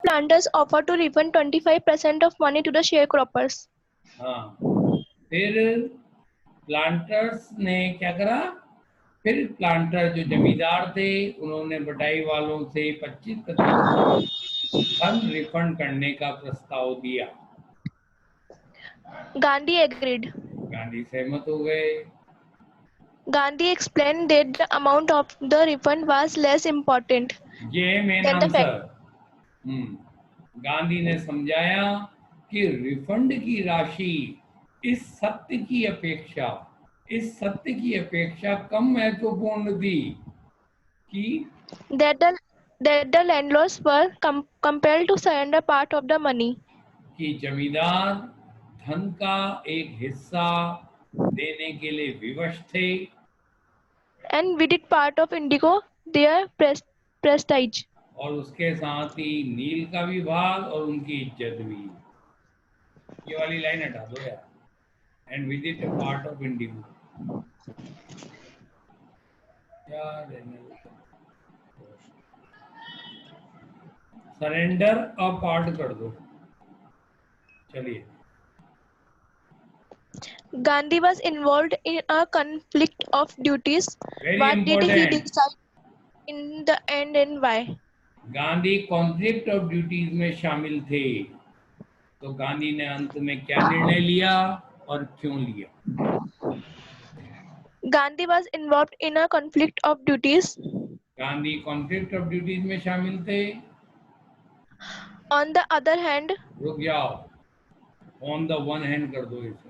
planters offered to refund 25% of money to the sharecroppers. हाँ, फिर planters ने क्या करा? फिर प्लांटर जो जमींदार थे उन्होंने बटाई वालों से 25% धन रिफंड करने का प्रस्ताव दिया। Gandhi agreed. गांधी सहमत हो गए। Gandhi explained that the amount of the refund was less important ये है main than the fact. Answer. Gandhi ने समझाया कि रिफंड की राशि इस सत्य की अपेक्षा कम महत्वपूर्ण थी कि that the landlords were compelled to surrender part of the money. कि जमींदार धन का एक हिस्सा देने के लिए विवश थे And with it part of indigo their prestige. और उसके साथ ही नील का भी भाग और उनकी इज्जत भी। ये वाली लाइन हटा दो यार। And with it a part of Indigo यार, सरेंडर अ पार्ट कर दो। चलिए। Gandhi was involved in a conflict of duties. Very What did he important. decide in the end and why? Gandhi conflict of duties में शामिल थे, तो गांधी ने अंत में क्या निर्णय लिया और क्यों लिया? Gandhi was involved in a conflict of duties. Gandhi conflict of duties में शामिल थे। On the other hand, रुक जाओ, ऑन द वन हैंड कर दो इसे।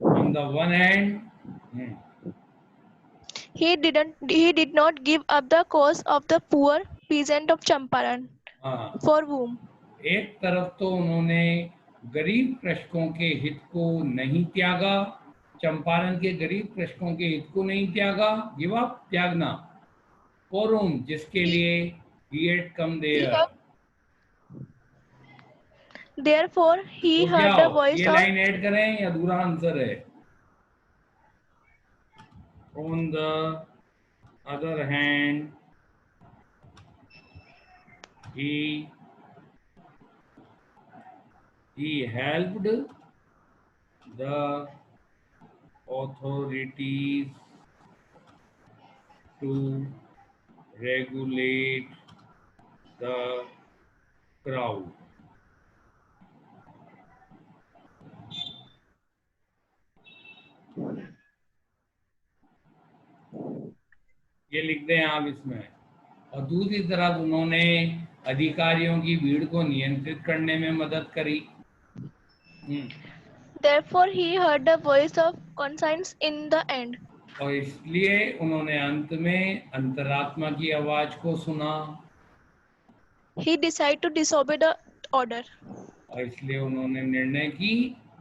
On the one hand he did not give up the cause of the poor peasant of Champaran. हाँ, For whom? एक तरफ तो उन्होंने गरीब कृषकों के हित को नहीं त्यागा, चंपारण के गरीब कृषकों के हित को नहीं त्यागा, गिव अप, त्यागना। फोरम, जिसके लिए he had come there। Therefore, he रुक heard the जाओ, voice ये of लाइन ऐड करें या दूसरा आंसर है? On the other hand, he helped the authorities to regulate the crowd। ये लिख दें आप इसमें। और दूसरी तरफ उन्होंने अधिकारियों की भीड़ को नियंत्रित करने में मदद करी। Therefore, he heard the voice of conscience in the end. और इसलिए उन्होंने अंत में अंतरात्मा की आवाज को सुना। He decided to disobey the order. और इसलिए उन्होंने निर्णय की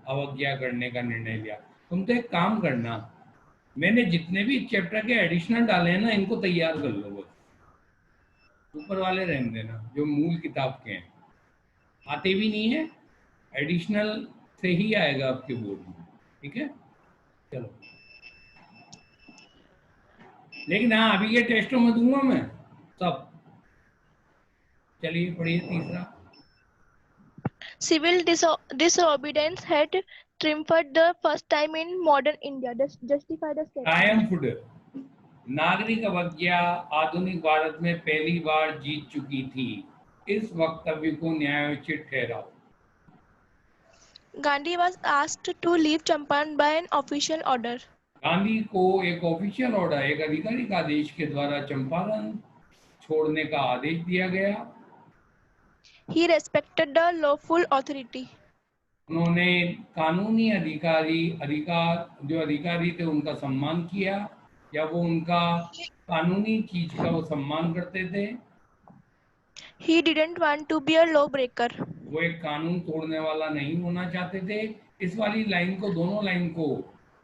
अवज्ञा करने का निर्णय लिया। तुम तो एक काम करना, मैंने जितने भी चैप्टर के एडिशनल डाले हैं ना, इनको तैयार कर लो, बस ऊपर वाले रहने देना जो मूल किताब के हैं। आते भी नहीं है, एडिशनल से ही आएगा आपके बोर्ड में, ठीक है? चलो, लेकिन हाँ, अभी ये टेस्टों में दूंगा मैं सब। चलिए पढ़िए तीसरा। Civil disobedience had triumphed the first time in modern India. Justify the statement. Triumphed, नागरिक अवज्ञा आधुनिक भारत में पहली बार जीत चुकी थी। इस वक्तव्य को न्यायोचित ठहराओ। Gandhi was asked to leave Champaran by an official order. Gandhi को एक ऑफिशियल ऑर्डर, एक आधिकारिक आदेश के द्वारा चंपारण छोड़ने का आदेश दिया गया। He respected the lawful authority. उन्होंने कानूनी जो अधिकारी थे उनका सम्मान किया, या वो उनका कानूनी चीज का वो सम्मान करते थे। He didn't want to be a lawbreaker. वो एक कानून तोड़ने वाला नहीं होना चाहते थे। इस वाली लाइन को, दोनों लाइन को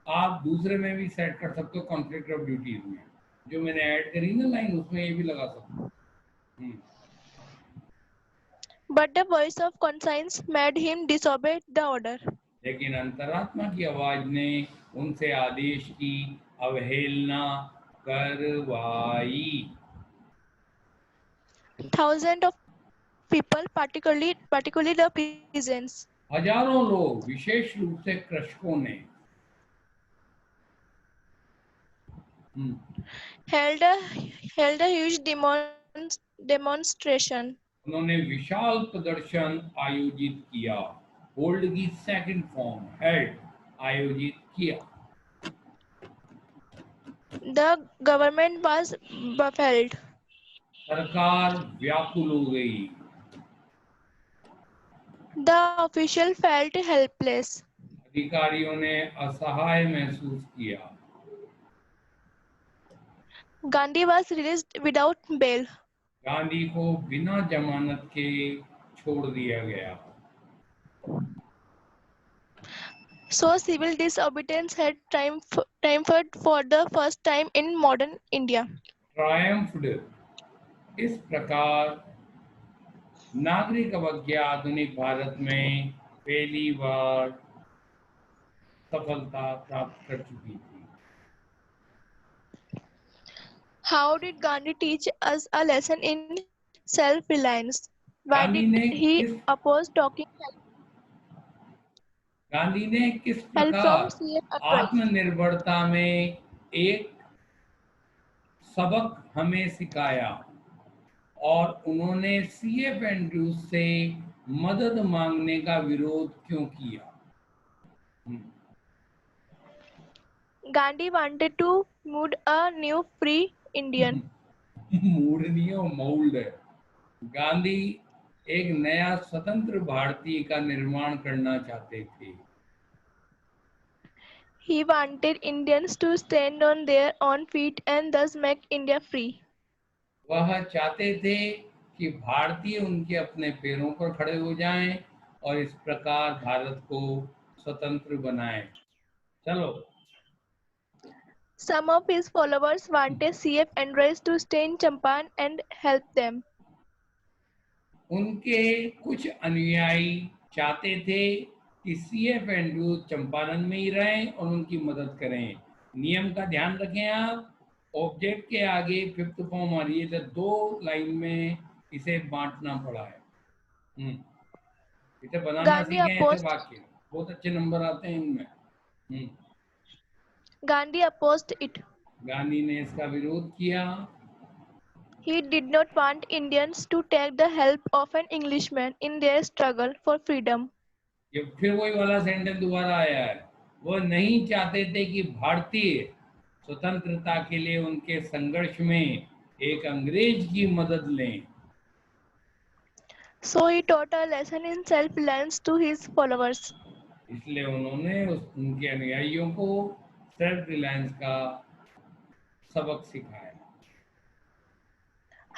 आप दूसरे में भी सेट कर सकते हो, कॉन्फ्लिक्ट ऑफ ड्यूटीज में जो मैंने ऐड करी ना लाइन, उसमें ये भी लगा सकते हो। But the voice of conscience made him disobey the order. लेकिन अंतरात्मा की आवाज ने उनसे आदेश की अवहेलना करवाई। Thousands of people, particularly the peasants, हजारों लोग, विशेष रूप से कृषकों ने held a held a huge demonstration. उन्होंने विशाल प्रदर्शन आयोजित किया। होल्ड की सेकंड फॉर्म हेल्ड, आयोजित किया। The government was baffled. सरकार व्याकुल हो गई। The official felt helpless. अधिकारियों ने असहाय महसूस किया। Gandhi was released without bail. Gandhi को बिना जमानत के छोड़ दिया गया। So civil disobedience had triumphed for the first time in modern India. Triumphed, इस प्रकार नागरिक अवज्ञा आधुनिक भारत में पहली बार सफलता प्राप्त कर चुकी थी। How did Gandhi teach us a lesson in self-reliance? Why Gandhi did ने he किस oppose talking गांधी ने किस help from प्रकार CM advice? आत्मनिर्भरता में एक सबक हमें सिखाया और उन्होंने सीएफ एंड्रूज से मदद मांगने का विरोध क्यों किया? Gandhi wanted to mold a new free Indian. Mood नहीं है, वो मोल्ड है। गांधी एक नया स्वतंत्र भारतीय का निर्माण करना चाहते थे। He wanted Indians to stand on their own feet and thus make India free. वह चाहते थे कि भारतीय उनके अपने पैरों पर खड़े हो जाएं और इस प्रकार भारत को स्वतंत्र बनाएं। चलो, Some of his followers wanted CF Andres to stay in Champaran and help them. उनके कुछ अनुयायी चाहते थे कि सीएफ एंड्रूज चंपारण में ही रहें और उनकी मदद करें। नियम का ध्यान रखें आप, ऑब्जेक्ट के आगे फिफ्थ फॉर्म आ रही है, तो 2 लाइन में इसे बांटना पड़ा है। इसे बनाना Gandhi सीखें, ऐसे opposed वाक्य बहुत अच्छे नंबर आते हैं इनमें। Gandhi opposed it. गांधी ने इसका विरोध किया। He did not want Indians to take the help of an Englishman in their struggle for freedom. ये फिर वही वाला सेंटेंस दोबारा आया है। वो नहीं चाहते थे कि भारतीय स्वतंत्रता के लिए उनके संघर्ष में एक अंग्रेज की मदद लें। So he taught a lesson in self-reliance to his followers. इसलिए उन्होंने उनके अनुयायियों को सेल्फ रिलायंस का सबक सिखाया।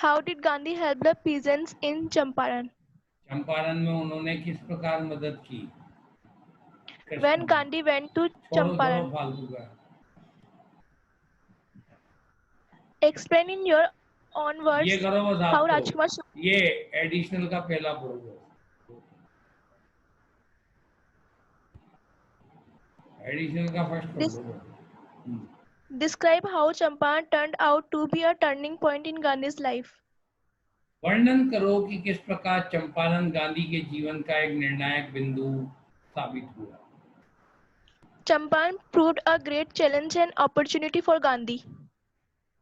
How did Gandhi help the peasants in Champaran? Champaran में उन्होंने किस प्रकार मदद की? कृष्ण When ने। Gandhi went to छोड़ो छोड़ो Champaran, फालतू का। explain in your own ये words करो बस how आप तो, Rajkumar ये एडिशनल का पहला पढ़ो। एडिशनल का फर्स्ट पढ़ Des- low. describe how Champaran turned out to be a turning point in Gandhi's life. वर्णन करो कि किस प्रकार चंपारण गांधी के जीवन का एक निर्णायक बिंदु साबित हुआ। Champaran proved a great challenge and opportunity for Gandhi.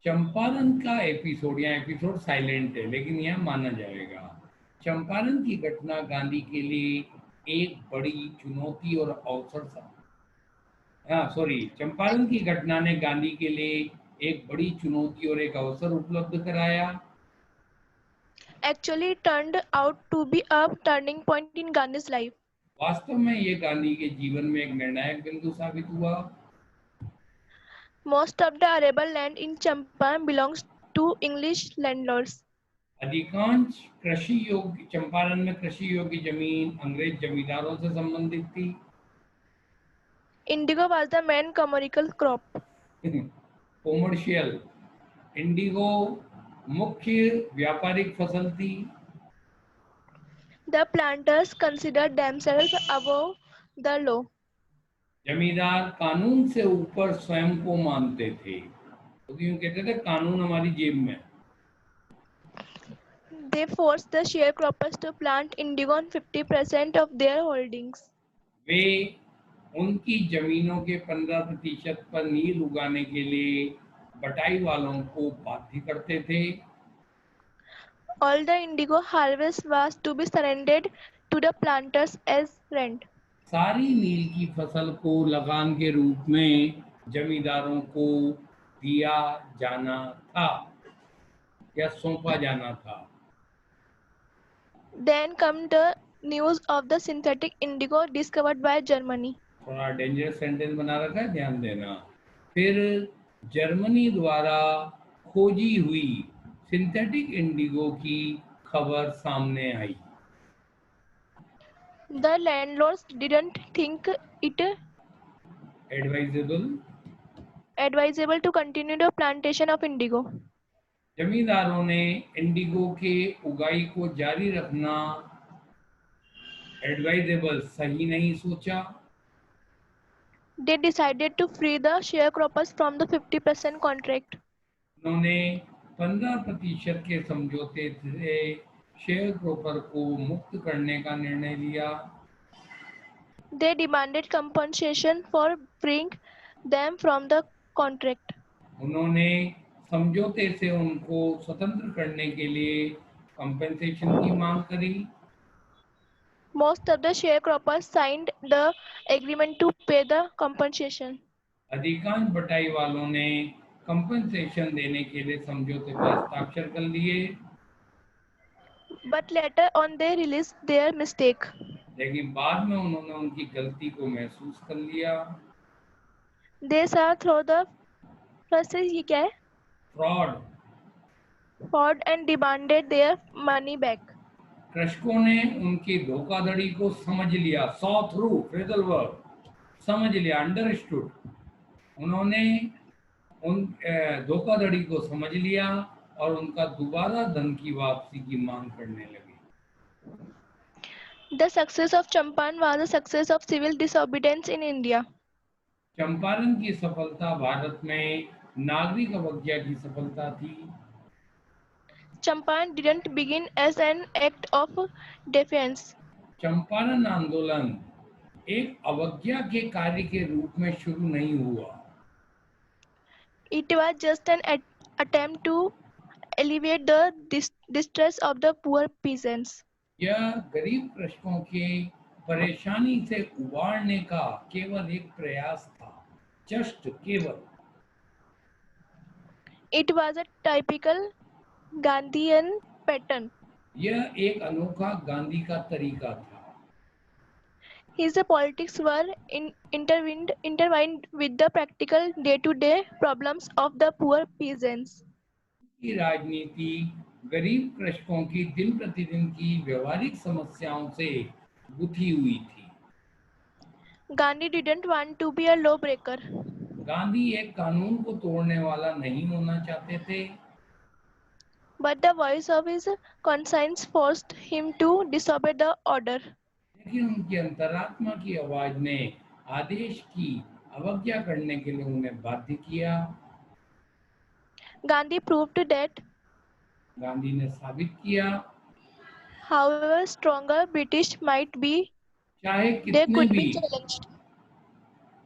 Champaran का एपिसोड, यहाँ एपिसोड साइलेंट है लेकिन यह माना जाएगा। चंपारण की घटना गांधी के लिए एक बड़ी चुनौती और अवसर था। चंपारण की घटना ने गांधी के लिए एक बड़ी चुनौती और एक अवसर उपलब्ध कराया। Actually turned out to be a turning point in Gandhi's life. वास्तव में ये गांधी के जीवन में एक निर्णायक बिंदु साबित हुआ। Most of the arable land in Champaran belongs to English landlords. अधिकांश कृषि योग्य चंपारण में कृषि योग्य जमीन अंग्रेज जमींदारों से संबंधित थी। Indigo was the main commercial crop. Commercial, Indigo मुख्य व्यापारिक फसल थी। The planters considered themselves above the law. जमींदार कानून से ऊपर स्वयं को मानते थे, तो यूं कहते थे कानून हमारी जेब में। They forced the sharecroppers to plant indigo on 50% of their holdings. वे उनकी जमीनों के 15% पर नील उगाने के लिए बटाई वालों को बाध्य करते थे। All the indigo harvest was to be surrendered to the planters as rent. सारी नील की फसल को लगान के रूप में जमींदारों को दिया जाना था या सौंपा जाना था। Then come the news of the synthetic indigo discovered by Germany. थोड़ा डेंजरस सेंटेंस बना रखा है, ध्यान देना। फिर जर्मनी द्वारा खोजी हुई सिंथेटिक इंडिगो की खबर सामने आई। The landlords didn't think it advisable advisable to continue the plantation of indigo. जमींदारों ने इंडिगो के उगाई को जारी रखना एडवाइजेबल सही नहीं सोचा। They decided to free the sharecroppers from the 50% contract. उन्होंने 15% के समझौते से शेयर ब्रोकर को मुक्त करने का निर्णय लिया। They demanded compensation for freeing them from the contract. उन्होंने समझौते से उनको स्वतंत्र करने के लिए कंपेंसेशन की मांग करी। Most of the sharecroppers signed the agreement to pay the compensation. अधिकांश बटाई वालों ने कंपेंसेशन देने के लिए समझौते पर हस्ताक्षर कर लिए। But later on they realized their mistake. लेकिन बाद में उन्होंने उनकी गलती को महसूस कर लिया। They saw through the process ये क्या है? Fraud and demanded their money back. कृषकों ने उनकी धोखाधड़ी को समझ लिया। सॉ थ्रू, फ्रेजल वर्ब, समझ लिया, अंडरस्टूड। उन्होंने उन धोखाधड़ी को समझ लिया और उनका दोबारा धन की वापसी की मांग करने लगे। The success of Champaran was a success of civil disobedience in India. Champaran की सफलता भारत में नागरिक अवज्ञा की सफलता थी। Champaran didn't begin as an act of defiance. Champaran आंदोलन एक अवज्ञा के कार्य के रूप में शुरू नहीं हुआ। It was just an attempt to alleviate the distress of the poor peasants. यह गरीब कृषकों के परेशानी से उबारने का केवल एक प्रयास था, जस्ट केवल। It was a typical Gandhian pattern. यह एक अनोखा गांधी का तरीका था। His politics were intertwined with the practical day-to-day problems of the poor peasants. की राजनीति गरीब कृषकों की दिन प्रतिदिन की व्यवहारिक समस्याओं से गुथी हुई थी। Gandhi didn't want to be a lawbreaker. Gandhi एक कानून को तोड़ने वाला नहीं होना चाहते थे। But the voice of his conscience forced him to disobey the order. लेकिन उनकी अंतरात्मा की आवाज ने आदेश की अवज्ञा करने के लिए उन्हें बाध्य किया। Gandhi proved that, गांधी ने साबित किया, however stronger British might be, चाहे they कितने could भी be challenged.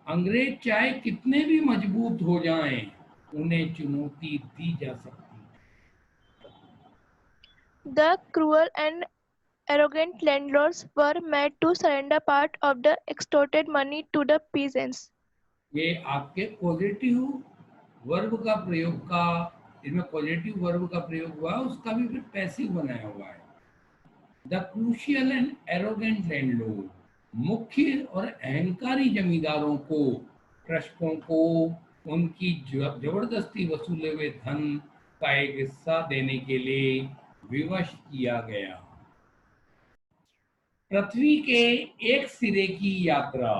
अंग्रेज चाहे कितने भी मजबूत हो जाएं, उन्हें चुनौती दी जा सकती। The cruel and arrogant landlords were made to surrender part of the extorted money to the peasants. ये आपके पॉजिटिव वर्ब का प्रयोग का, इसमें पॉजिटिव वर्ब का प्रयोग हुआ, उसका भी फिर पैसिव बनाया हुआ है। The crucial and arrogant landlord, मुख्य और अहंकारी जमींदारों को कृषकों को उनकी जबरदस्ती वसूले हुए धन का एक हिस्सा देने के लिए विवश किया गया। पृथ्वी के एक सिरे की यात्रा,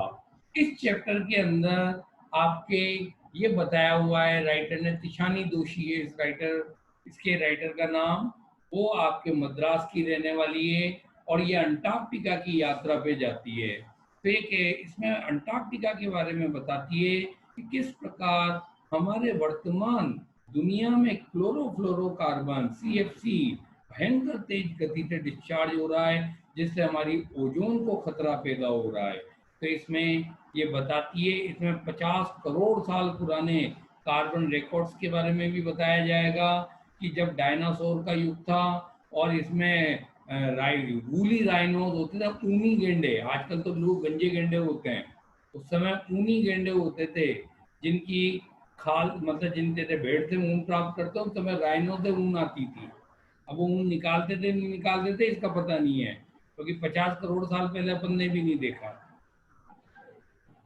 इस चैप्टर के अंदर आपके ये बताया हुआ है, राइटर ने तिशानी दोषी है इस राइटर, इसके राइटर का नाम। वो आपके मद्रास की रहने वाली है और ये अंटार्कटिका की यात्रा पे जाती है। तो एक इसमें अंटार्कटिका के बारे में बताती है कि किस प्रकार हमारे वर्तमान दुनिया में क्लोरोफ्लोरोकार्बन CFC भयंकर तेज गति से डिस्चार्ज हो रहा है, जिससे हमारी ओजोन को खतरा पैदा हो रहा है। तो इसमें ये बताती है, इसमें 50 करोड़ साल पुराने कार्बन रिकॉर्ड्स के बारे में भी बताया जाएगा कि जब डायनासोर का युग था और इसमें वूली राइनोज होते थे, ऊनी गेंडे। आजकल तो लोग गंजे गेंडे होते हैं, उस समय ऊनी गेंडे होते थे जिनकी खाल मतलब जिनके थे भेड़ से ऊन प्राप्त करते, उस समय राइनो से ऊन आती थी। अब वो ऊन निकालते थे नहीं निकालते थे इसका पता नहीं है, क्योंकि 50 करोड़ साल पहले अपन ने भी नहीं देखा।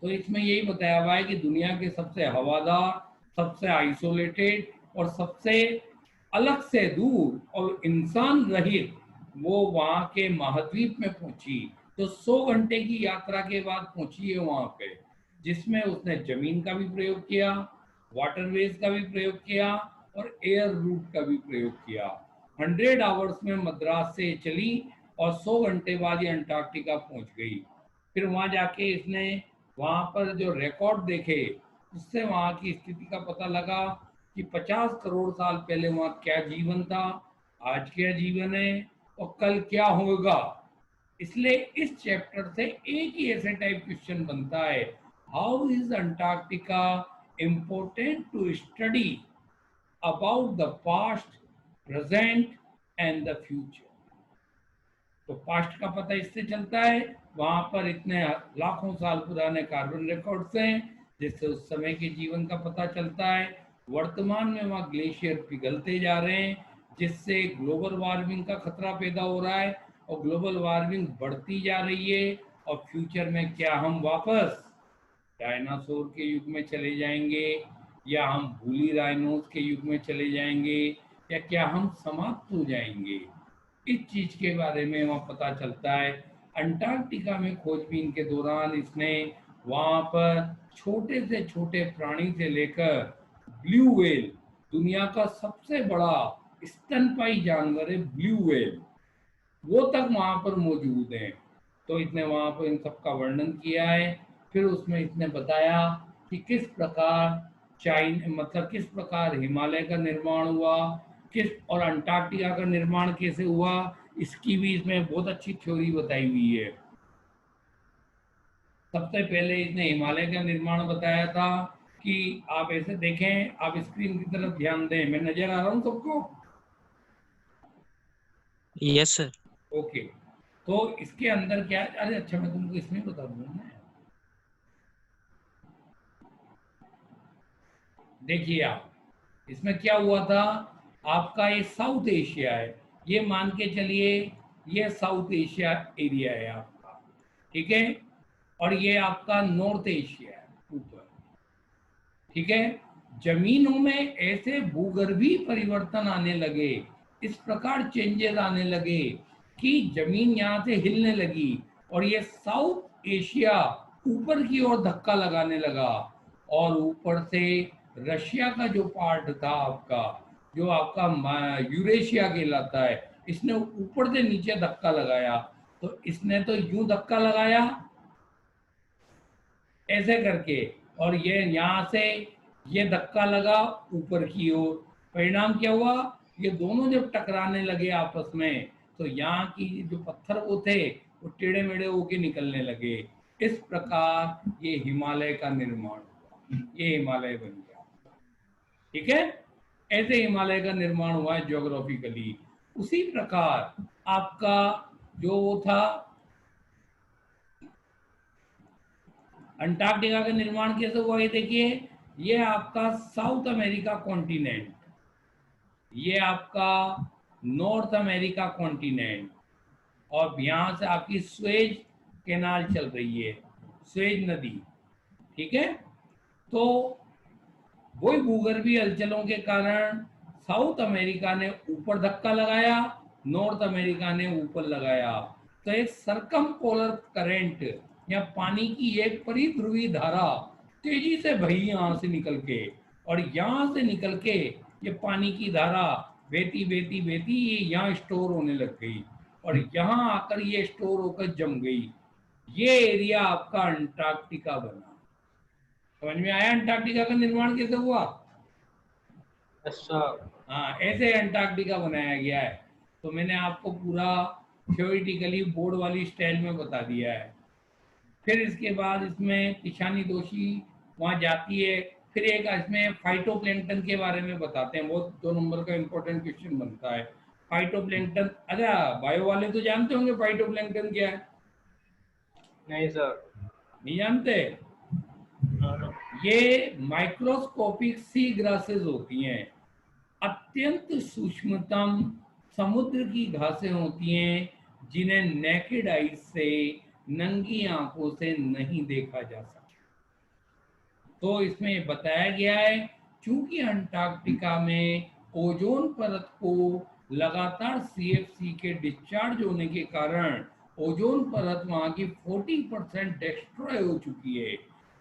तो इसमें यही बताया हुआ है कि दुनिया के सबसे हवादार, सबसे आइसोलेटेड और सबसे अलग से दूर और इंसान रहित वो वहां के महाद्वीप में पहुंची। तो 100 घंटे की यात्रा के बाद पहुंची है वहां पे, जिसमें उसने जमीन का भी प्रयोग किया, वाटरवेज का भी प्रयोग किया और एयर रूट का भी प्रयोग किया। 100 आवर्स में मद्रास से चली और 100 घंटे बाद ये अंटार्कटिका पहुंच गई। फिर वहां जाके इसने वहां पर जो रिकॉर्ड देखे, उससे वहां की स्थिति का पता लगा कि 50 करोड़ साल पहले वहां क्या जीवन था, आज क्या जीवन है और कल क्या होगा। इसलिए इस चैप्टर से एक ही ऐसे टाइप क्वेश्चन बनता है, how is Antarctica important to study about the past, present and the future. तो पास्ट का पता इससे चलता है, वहां पर इतने लाखों साल पुराने कार्बन रिकॉर्ड्स हैं जिससे उस समय के जीवन का पता चलता है। वर्तमान में वहां ग्लेशियर पिघलते जा रहे हैं, जिससे ग्लोबल वार्मिंग का खतरा पैदा हो रहा है और ग्लोबल वार्मिंग बढ़ती जा रही है। और फ्यूचर में क्या हम वापस डायनासोर के युग में चले जाएंगे, या हम भूली राइनोस के युग में चले जाएंगे, या क्या हम समाप्त हो जाएंगे, इस चीज के बारे में वहाँ पता चलता है। अंटार्कटिका में खोजबीन के दौरान इसने वहाँ पर छोटे से छोटे प्राणी से लेकर ब्लू व्हेल, दुनिया का सबसे बड़ा स्तनपाई जानवर है ब्लू व्हेल, वो तक वहां पर मौजूद हैं। तो इसने वहां पर इन सब का वर्णन किया है। फिर उसमें इसने बताया कि किस प्रकार किस प्रकार हिमालय का निर्माण हुआ, किस और अंटार्कटिका का निर्माण कैसे हुआ, इसकी भी इसमें बहुत अच्छी थ्योरी बताई हुई है। सबसे पहले इसने हिमालय का निर्माण बताया था कि आप ऐसे देखें, आप स्क्रीन की तरफ ध्यान दें, मैं नजर आ रहा हूँ सबको? Yes sir. ओके। तो इसके अंदर क्या, अरे अच्छा मैं तुमको इसमें बता दूंगा ना। देखिए आप, इसमें क्या हुआ था, आपका ये साउथ एशिया है, ये मान के चलिए ये साउथ एशिया एरिया है आपका, ठीक है, और ये आपका नॉर्थ एशिया है ऊपर, ठीक है। जमीनों में ऐसे भूगर्भीय परिवर्तन आने लगे, इस प्रकार चेंजेस आने लगे कि जमीन यहाँ से हिलने लगी और ये साउथ एशिया ऊपर की ओर धक्का लगाने लगा। और ऊपर से रशिया का जो पार्ट था आपका, जो आपका यूरेशिया कहलाता है, इसने ऊपर से नीचे धक्का लगाया। तो इसने तो यूं धक्का लगाया ऐसे करके, और ये यहाँ से ये धक्का लगा ऊपर की ओर। परिणाम क्या हुआ, ये दोनों जब टकराने लगे आपस में, तो यहाँ की जो पत्थर वो थे वो टेढ़े मेढ़े होके निकलने लगे। इस प्रकार ये हिमालय का निर्माण हुआ, ये हिमालय बन गया, ठीक है। ऐसे हिमालय का निर्माण हुआ है ज्योग्राफिकली। उसी प्रकार आपका जो वो था अंटार्कटिका का निर्माण कैसे हुआ, ये देखिए, ये आपका साउथ अमेरिका कॉन्टिनेंट, ये आपका नॉर्थ अमेरिका कॉन्टिनेंट, और यहाँ से आपकी स्वेज कैनाल चल रही है, स्वेज नदी, ठीक है। तो वही भूगर्भीय हलचलों के कारण साउथ अमेरिका ने ऊपर धक्का लगाया, नॉर्थ अमेरिका ने ऊपर लगाया। तो एक सरकम पोलर करंट या पानी की एक परिध्रुवी धारा तेजी से बही यहाँ से निकल के, और यहाँ से निकल के ये पानी की धारा बहती बहती बहती ये यहाँ स्टोर होने लग गई, और यहाँ आकर ये स्टोर होकर जम गई। ये एरिया आपका अंटार्कटिका बना। समझ में आया अंटार्कटिका का निर्माण कैसे हुआ? अच्छा। हाँ, ऐसे अंटार्कटिका बनाया गया है। तो मैंने आपको पूरा थ्योरेटिकली बोर्ड वाली स्टाइल में बता दिया है। फिर इसके बाद इसमें तिशानी दोषी वहाँ जाती है। फिर एक इसमें फाइटोप्लैंक्टन के बारे में बताते हैं, वो 2 नंबर का इम्पोर्टेंट क्वेश्चन बनता है। फाइटोप्लैंक्टन, अच्छा बायो वाले तो जानते होंगे फाइटोप्लैंक्टन क्या है? नहीं सर। नहीं जानते? ये माइक्रोस्कोपिक सी ग्रासेस होती हैं, अत्यंत सूक्ष्मतम समुद्र की घासें होती हैं, जिन्हें नेकेड आइज से, नंगी आंखों से नहीं देखा जा सकता। तो इसमें बताया गया है चूंकि अंटार्कटिका में ओजोन परत को लगातार सीएफसी के डिस्चार्ज होने के कारण ओजोन परत वहां की 40% डिस्ट्रॉय हो चुकी है,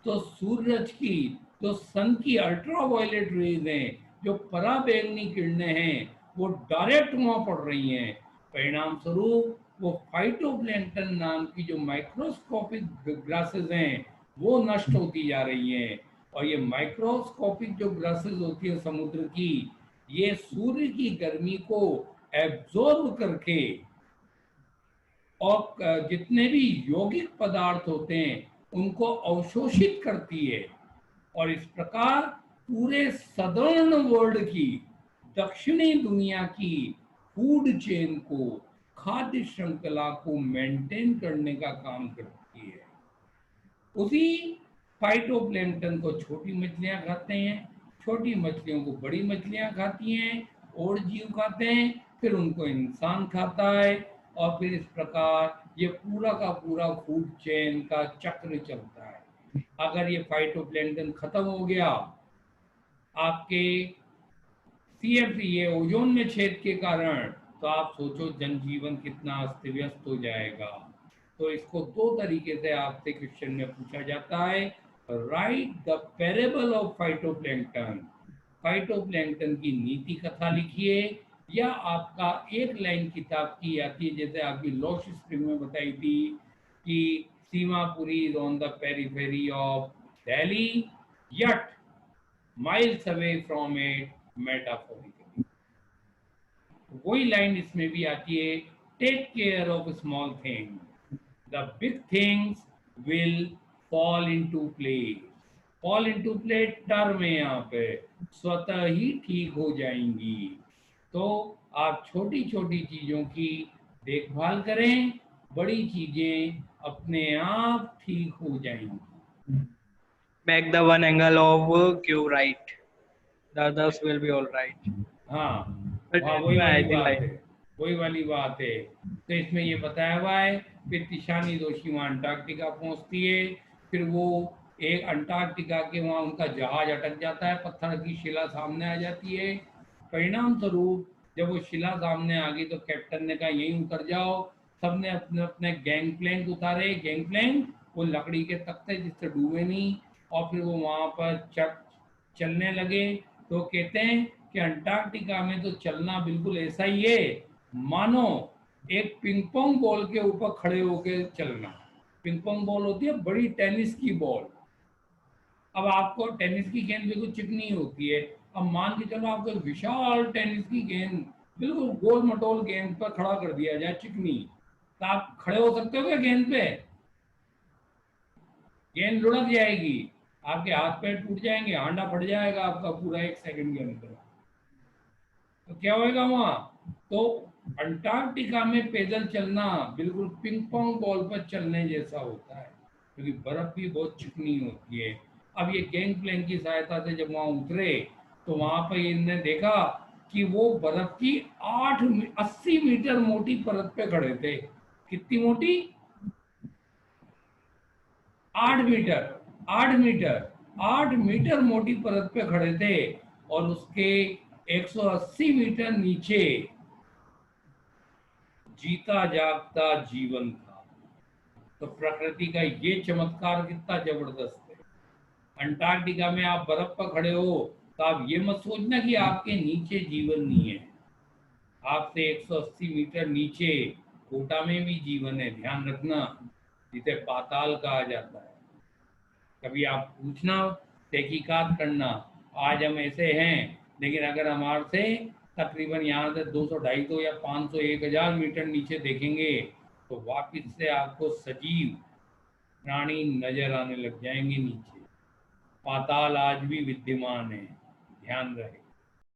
तो सूरज की, जो सन की अल्ट्रावायलेट रेज हैं, जो पराबैंगनी किरणें हैं, वो डायरेक्ट वहां पड़ रही हैं। परिणाम स्वरूप वो फाइटोप्लैंक्टन नाम की जो माइक्रोस्कोपिक ग्रासेस हैं वो नष्ट होती जा रही हैं। और ये माइक्रोस्कोपिक जो ग्रासेस होती है समुद्र की, ये सूर्य की गर्मी को एब्जॉर्ब करके और जितने भी यौगिक पदार्थ होते हैं उनको अवशोषित करती है, और इस प्रकार पूरे सदर्न वर्ल्ड की, दक्षिणी दुनिया की फूड चेन को, खाद्य श्रृंखला को मेंटेन करने का काम करती है। उसी फाइटोप्लैंक्टन को छोटी मछलियां खाते हैं, छोटी मछलियों को बड़ी मछलियां खाती हैं, और जीव खाते हैं, फिर उनको इंसान खाता है, और फिर इस प्रकार ये पूरा का पूरा फूड चेन का चक्र चलता है। अगर ये फाइटोप्लैंक्टन खत्म हो गया आपके सीएफसी, ये ओजोन में छेद के कारण, तो आप सोचो जनजीवन कितना अस्त व्यस्त हो जाएगा। तो इसको 2 तरीके से आपसे क्वेश्चन में पूछा जाता है। Right the parable of phytoplankton, phytoplankton की नीति कथा लिखिए, या आपका एक लाइन किताब की आती है, जैसे आपकी लॉस स्प्रिंग में बताई थी कि Seemapuri is on the periphery of Delhi, yet miles away from it metaphorically। वही लाइन इसमें भी आती है, take care of small thing, the big things will fall into place. Fall into place term है यहाँ पे, स्वतः ही ठीक हो जाएंगी। तो आप छोटी छोटी चीजों की देखभाल करें, बड़ी चीजें अपने आप ठीक हो जाएंगी। Make the one angle of cube right, the others will be all right। हाँ, But वहाँ that's वही my वाली ideal बात life। है, वही वाली बात है। तो इसमें ये बताया हुआ है, फिर तिशानी दोषी वहाँ अंटार्कटिका पहुँचती है, फिर वो एक अंटार्कटिका के वहाँ उनका जहाज अटक जाता है, पत्थर की शिला सामने आ जाती है। परिणाम स्वरूप जब वो शिला सामने आ गई तो कैप्टन ने कहा यहीं उतर जाओ। सबने अपने अपने गैंग प्लैंक उतारे, गैंग प्लैंक वो लकड़ी के तख्ते जिससे डूबे नहीं, और फिर वो वहाँ पर चलने लगे। तो कहते हैं कि अंटार्कटिका में तो चलना बिल्कुल ऐसा ही है मानो एक पिंग पोंग बॉल के ऊपर खड़े होकर चलना। पिंग पोंग बॉल होती है बड़ी टेनिस की बॉल। अब आपको टेनिस की गेंद बिल्कुल चिकनी होती है, अब मान के चलो आपको एक विशाल टेनिस की गेंद बिल्कुल गोल मटोल गेंद पर खड़ा कर दिया जाए चिकनी, तो आप खड़े हो सकते हो क्या गेंद पे? गेंद लुढ़क जाएगी, आपके हाथ पैर टूट जाएंगे, हांडा फट जाएगा आपका पूरा 1 सेकंड के अंदर। तो क्या होएगा वहां? तो अंटार्कटिका में पैदल चलना बिल्कुल पिंग पोंग बॉल पर चलने जैसा होता है, क्योंकि बर्फ भी बहुत चिकनी होती है। अब ये गैंग प्लैंक की सहायता से जब वहां उतरे तो वहां पर इन्होंने देखा कि वो बर्फ की 80 मीटर मोटी परत पे खड़े थे। कितनी मोटी? 8 मीटर, 8 मीटर, 8 मीटर मोटी परत पे खड़े थे, और उसके 180 मीटर नीचे जीता जागता जीवन था। तो प्रकृति का ये चमत्कार कितना जबरदस्त है। अंटार्कटिका में आप बर्फ पर खड़े हो तो आप ये मत सोचना कि आपके नीचे जीवन नहीं है। आपसे 180 मीटर नीचे कोटा में भी जीवन है, ध्यान रखना, जिसे पाताल कहा जाता है। कभी आप पूछना, तहकीकात करना, आज हम ऐसे हैं, लेकिन अगर हमारे से तकरीबन यहाँ से 200, 250 या 500, 1000 मीटर नीचे देखेंगे तो वापस से आपको सजीव प्राणी नजर आने लग जाएंगे नीचे। पाताल आज भी विद्यमान है, ध्यान रहे।